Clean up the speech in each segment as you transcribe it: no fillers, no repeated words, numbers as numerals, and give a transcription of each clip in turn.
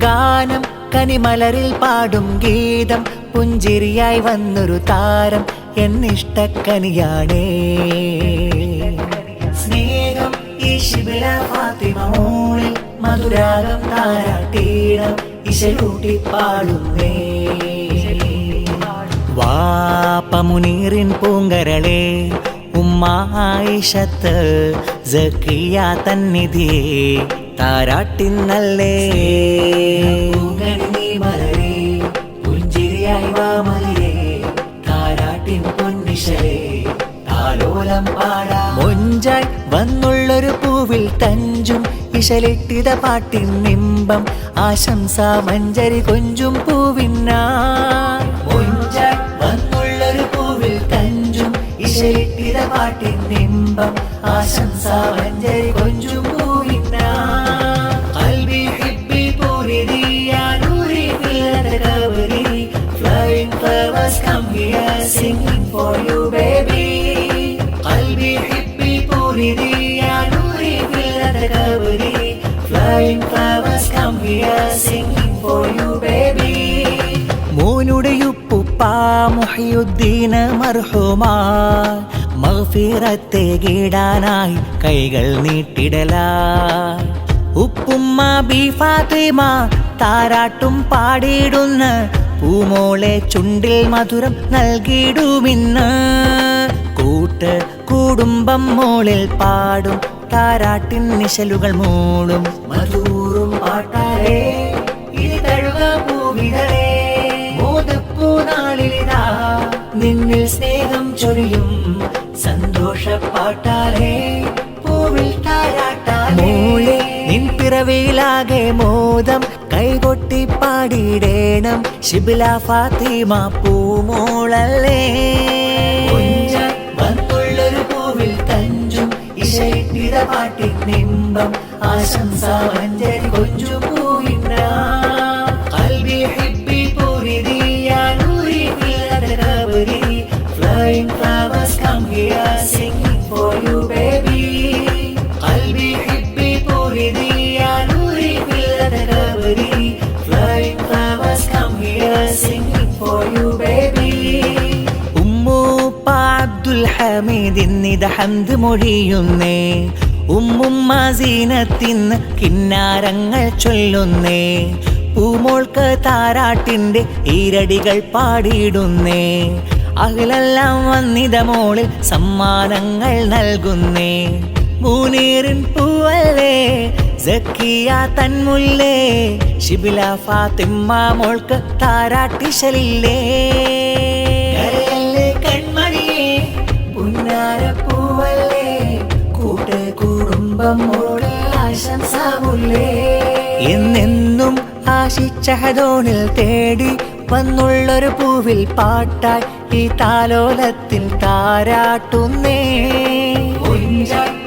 ഗാനം കനിമലരിൽ പാടും ഗീതം പുഞ്ചിരിയായി വന്നൊരു താരം എന്നിഷ്ടക്കനിയാണേ. സ്നേഹം ഈ ശിബില ഫാത്തിമ മോളിൽ മധുരാഗം താരാട്ടീടം ഇശലൂട്ടി പാടുന്നേ. വാപ്പ മുനീറിൻ പൂങ്കരളെ ഉമ്മ ആയിഷത്ത് സക്കിയ തന്നിധിയെ താരാട്ടിന്നല്ലേ. പുഞ്ചിരിയായി വാമലിയെ താരാട്ടിൻ പൊന്നിശലേ താലോലം പാടാ. മൊഞ്ചായി വന്നുള്ളൊരു പൂവിൽ തഞ്ചും ഇശലിട്ടിത പാട്ടിൻ നിമ്പം ആശംസ മഞ്ചരി കൊഞ്ചും പൂവിനായി. മൊഞ്ചായി വന്നുള്ളൊരു പൂവിൽ തഞ്ചും ഇശലിട്ടിത പാട്ടിൻ നിമ്പം ആശംസ മഞ്ചരി കൊഞ്ചും come here singing for you baby. qalbi hibbi puri diya nuri fillat kabri flying flowers come here singing for you baby. മോനുടെയുപ്പുപ്പ Muhiyuddin മർഹൂമാ മഗ്ഫിറത്തെ കീടാനായി കൈകൾ നീട്ടിടലായി. ഉപ്പുമ്മ ബി ഫാത്തിമ താരാട്ടും പാടിയിടുന്ന പൂമോളെ ചുണ്ടിൽ മധുരം നൽകിയിടുമിന്ന്. കൂട്ട് കുടുംബം മോളിൽ പാടും താരാട്ടിൻ നിശലുകൾ മൂടും മധുറും പാട്ടാരേ ഇത് തഴുക പൂവിതരേ. മോദപ്പൂനാളിലിതാ നിന്നിൽ സ്നേഹം ചൊരിയും സന്തോഷപ്പാട്ടാരേ പൂവിൽ താരാട്ടാരേ. നിൻ പിറവിയിലാകെ മോദം കൈകൊട്ടി പാടിയിടേണം ശിബില ഫാത്തിമ പൂമോളല്ലേ. വന്നുള്ളൊരു പൂവിൽ തഞ്ചും ഇശയിട്ടിത പാട്ടിൻ നിമ്പം ആശംസ മഞ്ചരി കൊഞ്ചും പൂവിനാ. ഖൽബി ഹിബ്ബി puri Diya Noori ഫില്ലത കബരി flying flowers come here singing for you baby. ഖൽബി ഹിബ്ബി puri Diya Noori ഫില്ലത കബരി flying flowers come here singing for you baby. ഉമ്മൂപ്പ Abdul ഹമീദിന്നിത ഹംദ് മൊഴിയുന്നേ. ഉമ്മുമ്മ സീനത്തിന്ന് കിന്നാരങ്ങൾ ചൊല്ലുന്നേ. പൂമോൾക്ക് താരാട്ടിൻ്റെ ഈരടികൾ പാടിയിടുന്നേ. അഖിലെല്ലാം വന്നിത മോളിൽ സമ്മാനങ്ങൾ നൽകുന്നേ. മുനീറിൻ പൂവല്ലേ സക്കിയ തൻമുല്ലേ ശിബില ഫാത്തിമ മോൾക്ക് താരാട്ടിശലില്ലേ. കൺമണിയെ പുന്നാരപ്പൂവല്ലേ കൂട്ട് കുടുംബം മോളെ ആശംസാവുള്ളേ. എന്നെന്നും ആശിച്ച ഹദോനിൽ തേടി വന്നുള്ളൊരു പൂവിൽ പാട്ടായി ഈ താലോലത്തിൽ താരാട്ടുന്നേ.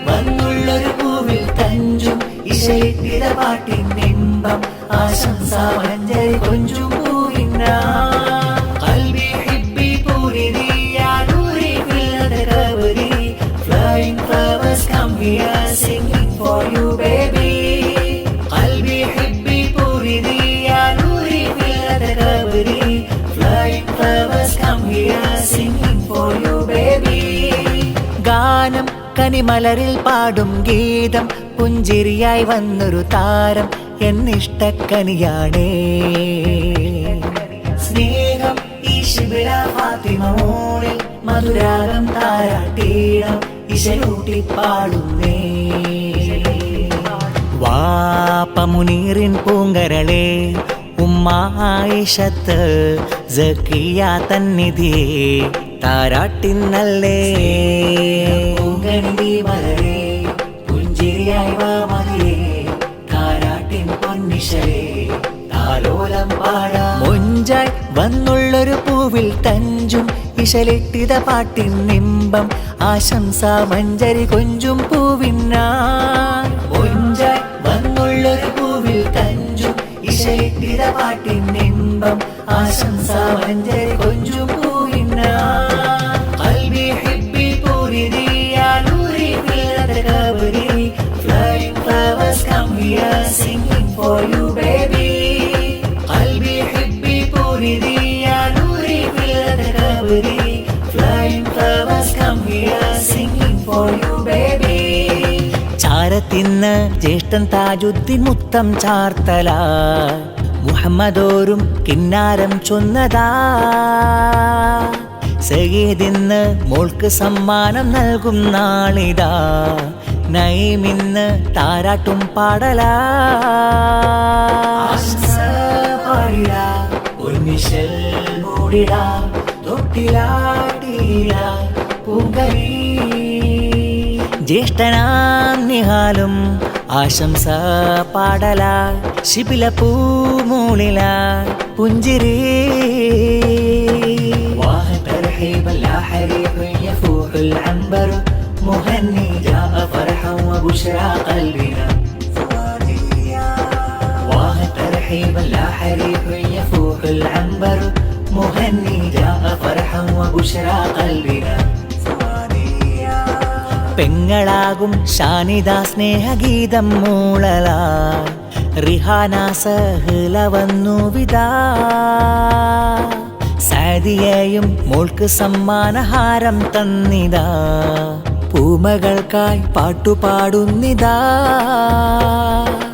വന്നുള്ളൊരു പൂവിൽ തഞ്ചും ഇശയിട്ടിത പാട്ടിൻ നിമ്പം ആശംസ മഞ്ചരി കൊഞ്ചും പൂവിനാ. ഖൽബി ഹിബ്ബി puri Diya Noori ഫില്ലത കബരി flying flowers come here singing for you baby. ഖൽബി ഹിബ്ബി puri Diya Noori ഫില്ലത കബരി flying flowers come here singing for you baby. ഗാനം കനിമലരിൽ പാടും ഗീതം പുഞ്ചിരിയായി വന്നൊരു താരം എന്നിഷ്ടക്കനിയാണേ. സ്നേഹം ഈ ശിബില ഫാത്തിമ മോളിൽ മധുരാഗം താരാട്ടീടം ഇശലൂട്ടി പാടുന്നേ. വാപ്പ മുനീറിൻ പൂങ്കരളെ ഉമ്മ ആയിഷത്ത് സക്കിയ തന്നിധിയെ താരാട്ടിന്നല്ലേ. പുഞ്ചിരിയായി വാമലിയെ താരാട്ടിൻ പൊന്നിശലേ താലോലം പാടാ. മൊഞ്ചായി വന്നുള്ളൊരു പൂവിൽ തഞ്ചും ഇശലിട്ടിത പാട്ടിൻ നിമ്പം ആശംസ മഞ്ചരി കൊഞ്ചും പൂവിനായി. മൊഞ്ചായി വന്നുള്ളൊരു പൂവിൽ തഞ്ചും ഇശലിട്ടിത പാട്ടിൻ നിമ്പം ആശംസ മഞ്ചരി കൊഞ്ചും പൂവിനായി. ഖൽബി ഹിബ്ബി puri Diya Noori ഫില്ലത കബരി flying flowers come here singing for you baby. ഷാത്തിന്ന് ജ്യേഷ്ഠൻ താജുദ്ദീൻ മുത്തം ചാർത്തല മുഹമ്മദോരും കിന്നാരം ചൊന്നതാ സയ്യിദിന്ന് മോൾക്ക് സമ്മാനം നൽകും നാളിതാ നൈമിന്ന് താരാട്ടും പാടലാ ഉന്മിഷൽ മൂടിടാ തൊട്ടിലാടിയില പൂങ്കരി ജ്യേഷ്ഠനാം നിഹാലും ആശംസ പാടല ശിബില പൂമൂളില പുഞ്ചിരി ترحيبا لا حريق يفوح العنبر مهني جاء فرحا وبشرى قلبنا فؤاديا واه ترحيبا لا حريق يفوح العنبر مهني جاء فرحا وبشرى قلبنا فؤاديا പെങ്ങളാകും ഷാനിദ സ്നേഹഗീതം മൂളല റിഹാന സഹല വന്നു വിദാ സാദിയയും മോൾക്ക് സമ്മാനഹാരം തന്നിതാ പൂമകൾക്കായി പാട്ടുപാടുന്നിതാ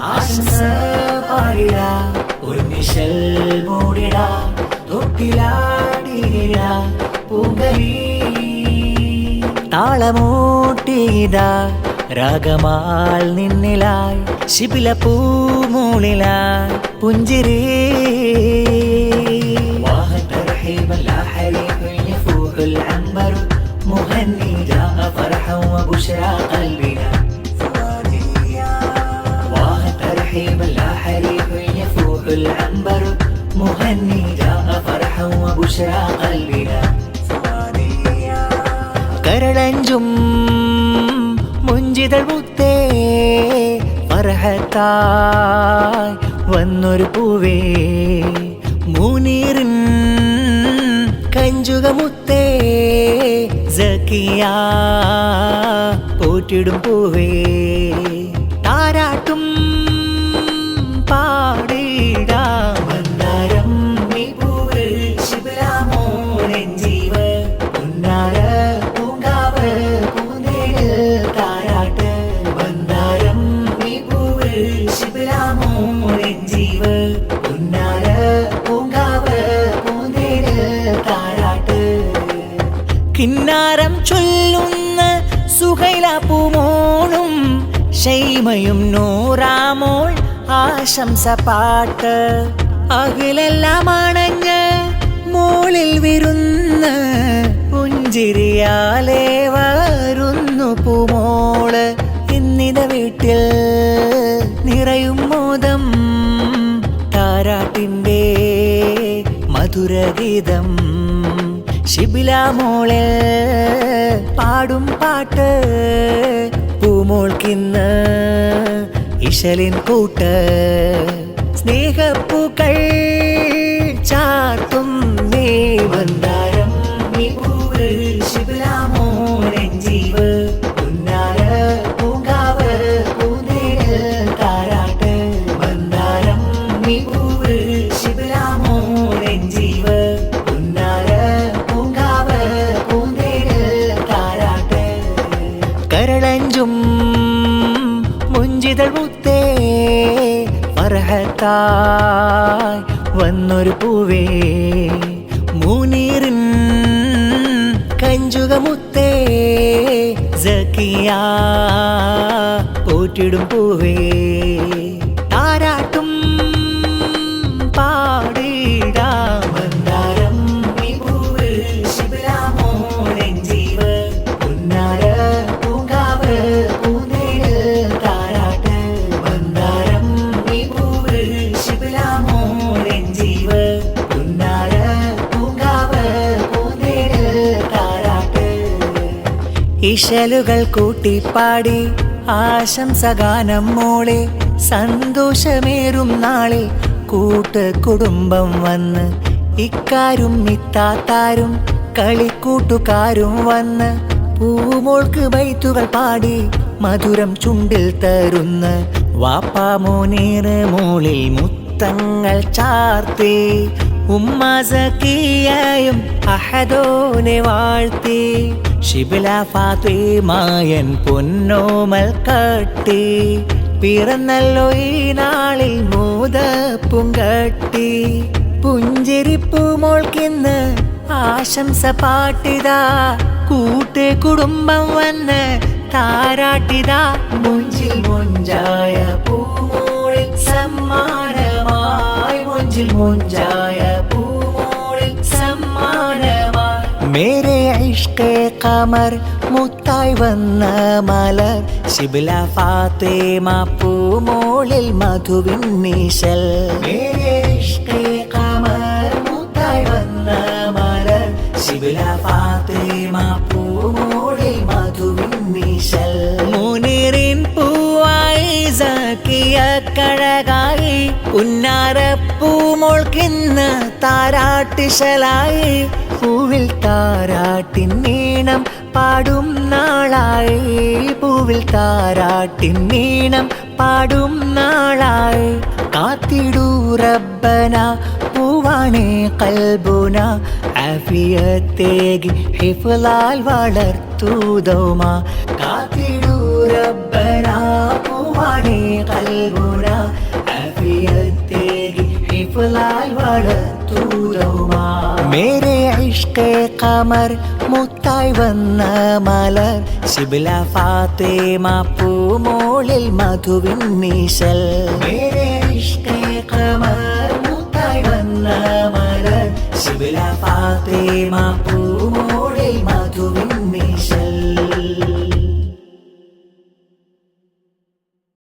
ആശംസ പാടിട ഉന്മിഷൽ മൂടിട തൊട്ടിലാടിയില പൂങ്കരി താളമൂട്ടിയിത രാഗമാൽ നിന്നിലായി ശിബില പൂമൂളില പുഞ്ചിരി لا حريق يفوح العنبر مهني جاء فرحا وبشرى قلبنا فؤاديا واه ترحيبا لا حريق يفوح العنبر مهني جاء فرحا وبشرى قلبنا فؤاديا കരളഞ്ചും മുഞ്ചിതൾ മുത്തേ ഫർഹത്തായി വന്നൊരു പൂവേ മുനീറിൻ കഞ്ചുകമുത്തേ സക്കിയ പോറ്റിടും പൂവേ താരാട്ടും പാടിടാ മന്ദാരം നീ പൂവ് ശിബിലാമോൻ ജീവ ഉന്നാര പൂങ്കാവ് പൂന്തേൽ താരാട്ട് മന്ദാരം നീ പൂവ് ശിബിലാമോൻ ജീവ ഉന്നാര പൂങ്കാവ് കിന്നാരം ചൊല്ലുന്ന സുഹൈല പൂമോളും ഷൈമയും നൂറാമോൾ ആശംസ പാട്ട് അകിലെല്ലാം അണഞ്ഞ് മോളിൽ വിരുന്ന് പുഞ്ചിരിയാലേ വരുന്നു പൂമോള് ഇന്നിത വീട്ടിൽ നിറയും മോദം താരാട്ടിൻ്റെ മധുരഗീതം ശിബില മോളെ പാടും പാട്ട് പൂമോൾക്കിന്ന് ഇശലിൻ കൂട്ട് സ്നേഹപ്പൂക്കൾ ചാർത്തും നീ മന്ദാരം നീ പൂവ് ശിബില മോൻ ജീവ് ഉന്നാര പൂങ്കാവ് പൂന്തേൽ താരാട്ട് മന്ദാരം നീ പൂവ് ശിബില മോൻ ജീവ് കരളഞ്ചും മുഞ്ചിതൾ മുത്തേ ഫർഹത്തായി വന്നൊരു പൂവേ മുനീറിൻ കഞ്ചുകമുത്തേ സക്കിയ പോറ്റിടും പൂവേ താരാട്ടും പാടിടാ മന്ദാരം നീ പൂവ് ശിബിലാമോൻ ജീവ ഉന്നാര പൂങ്കാവ് പൂന്തേൽ താരാട്ട് മന്ദാരം നീ പൂവ് ശിബിലാമോൻ ജീവ ഉന്നാര പൂങ്കാവ് പൂന്തേൽ താരാട്ട് ഇശലുകൾ കൂട്ടിപ്പാടി ആശംസഗാനം മോളെ സന്തോഷമേറും നാളിൽ കൂട്ടുകുടുംബം വന്ന് ഇക്കാരും ഇത്താത്താരും കളിക്കൂട്ടുകാരും വന്ന് പൂമോൾക്ക് ബൈത്തുകൾ പാടി മധുരം ചുണ്ടിൽ തരുന്ന വാപ്പാ മുനീർ മോളിൽ മുത്തങ്ങൾ ചാർത്തി ഉമ്മ സക്കിയയും അഹദോനെ വാഴ്ത്തി ഷിബില ഫാത്തിമായൻ പൊന്നോമൽ കട്ടി പിറന്നല്ലോ ഈ നാളിൽ മോദപ്പുങ്കട്ടി പുഞ്ചിരിപ്പു മോൾക്കിന്ന് ആശംസ പാട്ടിതാ കൂട്ട് കുടുംബം വന്ന് താരാട്ടിതാ മുഞ്ചിൽ മുഞ്ചായ പൂമോളിൽ സമ്മാനമായി മുഞ്ചിൽ മുഞ്ചായ പൂമോളിൽ സമ്മാനമായി മേരെ ഇഷ്കേ ഖമർ മുത്തായി വന്ന മലർ ശിബില ഫാത്തിമ പൂമോളിൽ മധുവിൻ നീശൽ മേരെ ഇഷ്കേ ഖമർ മുത്തായി വന്ന മലർ ശിബില ഫാത്തിമ പൂമോളിൽ മധുവിൻ നീശൽ മുനീറിൻ പൂവായി സക്കിയ കഴകായി പുന്നാരപ്പൂമോൾക്കിന്ന് താരാട്ടിശലായി പൂവിൽ താരാട്ടിൻ നീണം പാടും നാളായി പൂവിൽ താരാട്ടിൻ നീണം പാടും നാളായി കാത്തിടൂ റബ്ബന പൂവാണേ കൽബുന ആഫിയത്തേകി ഹിഫ്ലാൽ വളർത്തൂതോമ കാത്തിടൂ റബ്ബന പൂവാണേ കൽബുന ആഫിയത്തേകി ഹിഫ്ലാൽ വളർത്തൂതോമ മേരെ ഇഷ്കേ ഖമർ മുത്തായി വന്ന മലർ ശിബില ഫാത്തിമ പൂമോളിൽ മധുവിൻ നീശൽ മേരെ ഇഷ്കേ ഖമർ മുത്തായി വന്ന മലർ ശിബില ഫാത്തിമ പൂമോളിൽ